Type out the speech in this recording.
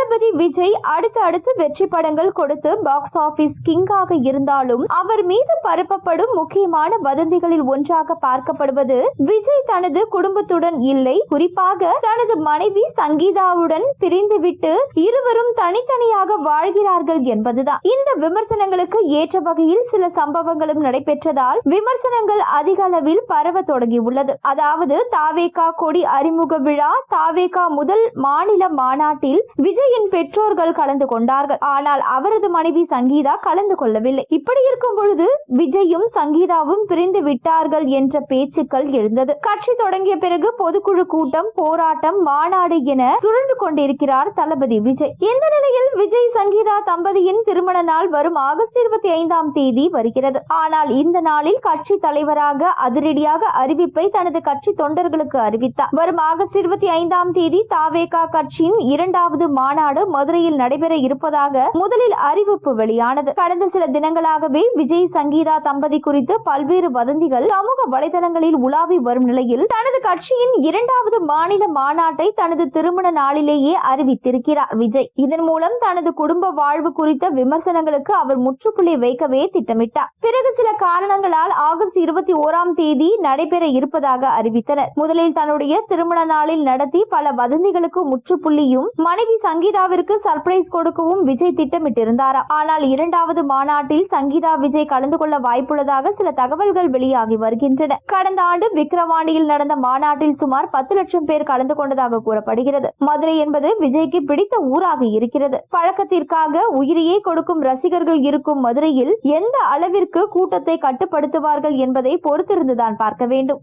தளபதி விஜய் அடுத்து வெற்றி படங்கள் கொடுத்து பாக்ஸ் ஆபீஸ் கிங்காக இருந்தாலும் அவர் மீது பரப்பப்படும் முக்கியமான வதந்திகளில் ஒன்றாக பார்க்கப்படுவது விஜய் தனது குடும்பத்துடன் இல்லை, குறிப்பாக தனது மனைவி சங்கீதாவுடன் பிரிந்துவிட்டு இருவரும் தனித்தனியாக வாழ்கிறார்கள் என்பதுதான். இந்த விமர்சனங்களுக்கு ஏற்ற வகையில் சில சம்பவங்களும் நடைபெற்றதால் விமர்சனங்கள் அதிக அளவில் பரவ தொடங்கியுள்ளது. அதாவது தாவேகா கொடி அறிமுக விழா, தாவேகா முதல் மாநில மாநாட்டில் விஜயின் பெற்றோர்கள் கலந்து கொண்டார்கள். ஆனால் அவரது மனைவி சங்கீதா கலந்து கொள்ளவில்லை. இப்படி இருக்கும் பொழுது விஜயும் சங்கீதாவும் பிரிந்து விட்டார்கள் என்ற பேச்சுக்கள் எழுந்தது. கட்சி தொடங்கிய பிறகு பொதுக்குழு கூட்டம், போராட்டம், மாநாடு என சுழன்று கொண்டிருக்கிறார் தளபதி விஜய். இந்த நிலையில் விஜய் சங்கீதா தம்பதியின் திருமண நாள் வரும் ஆகஸ்ட் 25ஆம் தேதி வருகிறது. ஆனால் இந்த நாளில் கட்சி தலைவராக அதிரடியாக அறிவிப்பை தனது கட்சி தொண்டர்களுக்கு அறிவித்தார். வரும் ஆகஸ்ட் 25ஆம் தேதி தாவேகா கட்சியின் இரண்டாவது மாநாடு மதுரையில் நடைபெற இருப்பதாக முதலில் அறிவிப்பு வெளியானது. கடந்த சில தினங்களாகவே விஜய் சங்கீதா தம்பதி குறித்து பல்வேறு வதந்திகள் சமூக வலைதளங்களில் உலாவி வரும் நிலையில் தனது கட்சியின் இரண்டாவது மாநில மாநாட்டை தனது திருமண நாளிலேயே அறிவித்திருக்கிறார் விஜய். இதன் மூலம் தனது குடும்ப வாழ்வு குறித்த விமர்சனங்களுக்கு அவர் முற்றுப்புள்ளி வைக்கவே திட்டமிட்டார். பிறகு சில காரணங்களால் ஆகஸ்ட் 21ஆம் தேதி நடைபெற இருப்பதாக அறிவித்தனர். முதலில் தன்னுடைய திருமண நாளில் நடத்தி பல வதந்திகளுக்கு முற்றுப்புள்ளியும் மனைவி சங்கீதாவிற்கு சர்ப்ரைஸ் கொடுக்கவும் விஜய் திட்டமிட்டிருந்தாரா. ஆனால் இரண்டாவது மாநாட்டில் சங்கீதா விஜய் கலந்து கொள்ள வாய்ப்புள்ளதாக சில தகவல்கள் வெளியாகி வருகின்றன. கடந்த ஆண்டு விக்கிரவாண்டியில் நடந்த மாநாட்டில் சுமார் 10 லட்சம் பேர் கலந்து கொண்டதாக கூறப்படுகிறது. மதுரை என்பது விஜய்க்கு பிடித்த ஊராக இருக்கிறது. பழக்கத்திற்காக உயிரையே கொடுக்கும் ரசிகர்கள் இருக்கும் மதுரையில் எந்த அளவிற்கு கூட்டத்தை கட்டுப்படுத்துவார்கள் என்பதை பொறுத்திருந்துதான் பார்க்க வேண்டும்.